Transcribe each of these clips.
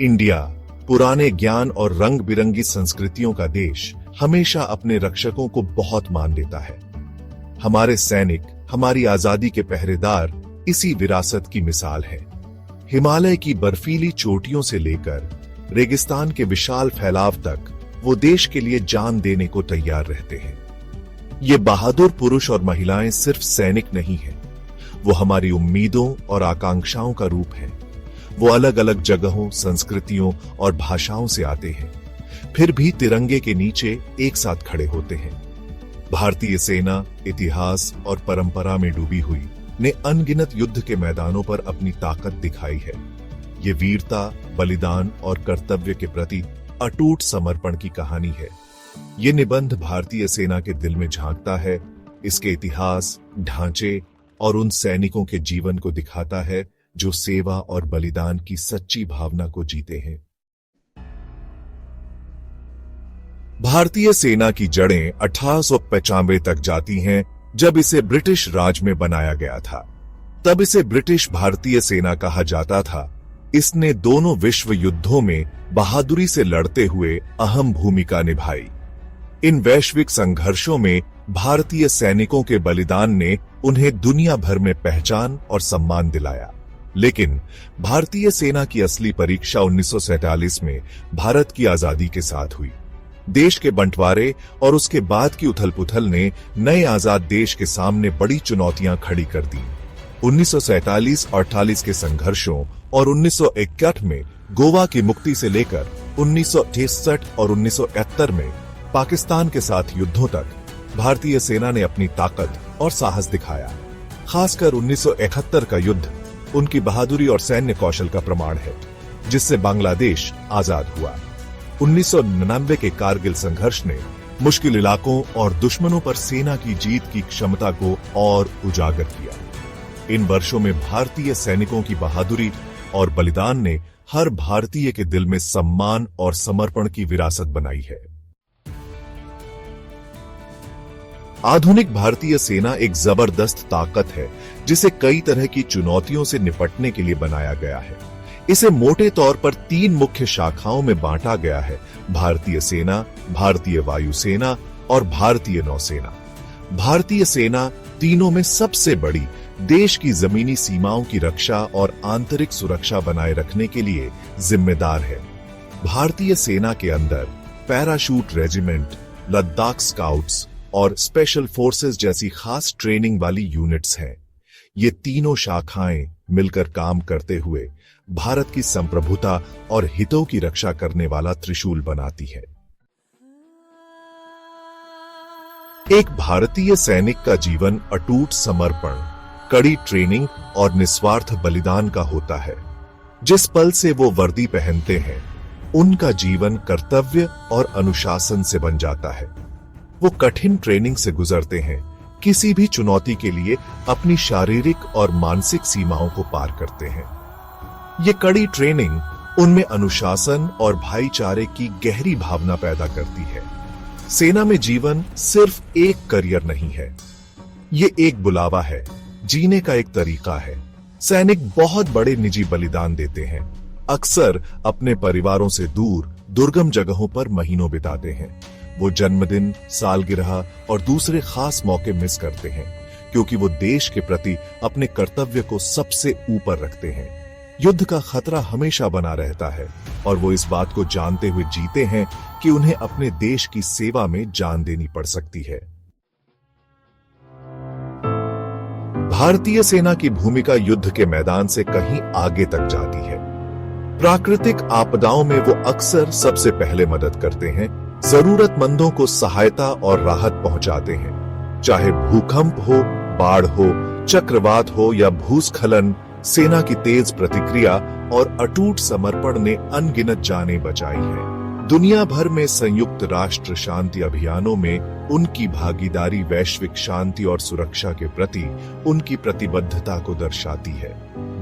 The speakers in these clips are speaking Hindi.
इंडिया, पुराने ज्ञान और रंग बिरंगी संस्कृतियों का देश, हमेशा अपने रक्षकों को बहुत मान देता है। हमारे सैनिक, हमारी आजादी के पहरेदार इसी विरासत की मिसाल है। हिमालय की बर्फीली चोटियों से लेकर रेगिस्तान के विशाल फैलाव तक वो देश के लिए जान देने को तैयार रहते हैं। ये बहादुर पुरुष और महिलाएं सिर्फ सैनिक नहीं हैं, वो हमारी उम्मीदों और आकांक्षाओं का रूप है। वो अलग अलग जगहों, संस्कृतियों और भाषाओं से आते हैं, फिर भी तिरंगे के नीचे एक साथ खड़े होते हैं। भारतीय सेना इतिहास और परंपरा में डूबी हुई ने अनगिनत युद्ध के मैदानों पर अपनी ताकत दिखाई है। ये वीरता, बलिदान और कर्तव्य के प्रति अटूट समर्पण की कहानी है। ये निबंध भारतीय सेना के दिल में झांकता है, इसके इतिहास, ढांचे और उन सैनिकों के जीवन को दिखाता है जो सेवा और बलिदान की सच्ची भावना को जीते हैं। भारतीय सेना की जड़ें 1895 तक जाती हैं, जब इसे ब्रिटिश राज में बनाया गया था। तब इसे ब्रिटिश भारतीय सेना कहा जाता था। इसने दोनों विश्व युद्धों में बहादुरी से लड़ते हुए अहम भूमिका निभाई। इन वैश्विक संघर्षों में भारतीय सैनिकों के बलिदान ने उन्हें दुनिया भर में पहचान और सम्मान दिलाया। लेकिन भारतीय सेना की असली परीक्षा 1947 में भारत की आजादी के साथ हुई। देश के बंटवारे और उसके बाद की उथल-पुथल ने नए आजाद देश के सामने बड़ी चुनौतियां खड़ी कर दी। 1947-48 के संघर्षों और 1961 में गोवा की मुक्ति से लेकर 1963 और 1971 में पाकिस्तान के साथ युद्धों तक भारतीय सेना ने अपनी ताकत और साहस दिखाया। खासकर 1971 का युद्ध उनकी बहादुरी और सैन्य कौशल का प्रमाण है, जिससे बांग्लादेश आजाद हुआ। 1999 के कारगिल संघर्ष ने मुश्किल इलाकों और दुश्मनों पर सेना की जीत की क्षमता को और उजागर किया। इन वर्षों में भारतीय सैनिकों की बहादुरी और बलिदान ने हर भारतीय के दिल में सम्मान और समर्पण की विरासत बनाई है। आधुनिक भारतीय सेना एक जबरदस्त ताकत है, जिसे कई तरह की चुनौतियों से निपटने के लिए बनाया गया है। इसे मोटे तौर पर 3 मुख्य शाखाओं में बांटा गया है: भारतीय सेना, भारतीय वायुसेना और भारतीय नौसेना। भारतीय सेना तीनों में सबसे बड़ी, देश की जमीनी सीमाओं की रक्षा और आंतरिक सुरक्षा बनाए रखने के लिए जिम्मेदार है। भारतीय सेना के अंदर पैराशूट रेजिमेंट, लद्दाख स्काउट्स और स्पेशल फोर्सेस जैसी खास ट्रेनिंग वाली यूनिट्स हैं। ये तीनों शाखाएं मिलकर काम करते हुए भारत की संप्रभुता और हितों की रक्षा करने वाला त्रिशूल बनाती है। एक भारतीय सैनिक का जीवन अटूट समर्पण, कड़ी ट्रेनिंग और निस्वार्थ बलिदान का होता है। जिस पल से वो वर्दी पहनते हैं, उनका जीवन कर्तव्य और अनुशासन से बन जाता है। वो कठिन ट्रेनिंग से गुजरते हैं, किसी भी चुनौती के लिए अपनी शारीरिक और मानसिक सीमाओं को पार करते हैं। ये कड़ी ट्रेनिंग उनमें अनुशासन और भाईचारे की गहरी भावना पैदा करती है। सेना में जीवन सिर्फ एक करियर नहीं है, ये एक बुलावा है, जीने का एक तरीका है। सैनिक बहुत बड़े निजी बलिदान देते हैं, अक्सर अपने परिवारों से दूर दुर्गम जगहों पर महीनों बिताते हैं। वो जन्मदिन, सालगिरह और दूसरे खास मौके मिस करते हैं, क्योंकि वो देश के प्रति अपने कर्तव्य को सबसे ऊपर रखते हैं। युद्ध का खतरा हमेशा बना रहता है और वो इस बात को जानते हुए जीते हैं कि उन्हें अपने देश की सेवा में जान देनी पड़ सकती है। भारतीय सेना की भूमिका युद्ध के मैदान से कहीं आगे तक जाती है। प्राकृतिक आपदाओं में वो अक्सर सबसे पहले मदद करते हैं, जरूरतमंदों को सहायता और राहत पहुंचाते हैं। चाहे भूकंप हो, बाढ़ हो, चक्रवात हो या भूस्खलन, सेना की तेज प्रतिक्रिया और अटूट समर्पण ने अनगिनत जानें बचाई हैं। दुनिया भर में संयुक्त राष्ट्र शांति अभियानों में उनकी भागीदारी वैश्विक शांति और सुरक्षा के प्रति उनकी प्रतिबद्धता को दर्शाती है।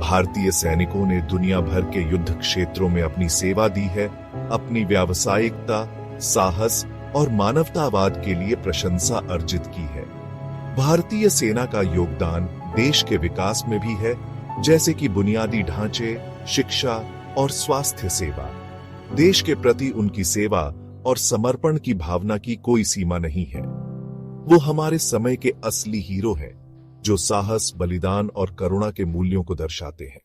भारतीय सैनिकों ने दुनिया भर के युद्ध क्षेत्रों में अपनी सेवा दी है, अपनी व्यावसायिकता, साहस और मानवतावाद के लिए प्रशंसा अर्जित की है। भारतीय सेना का योगदान देश के विकास में भी है, जैसे कि बुनियादी ढांचे, शिक्षा, और स्वास्थ्य सेवा। देश के प्रति उनकी सेवा और समर्पण की भावना की कोई सीमा नहीं है। वो हमारे समय के असली हीरो हैं, जो साहस, बलिदान और करुणा के मूल्यों को दर्शाते हैं।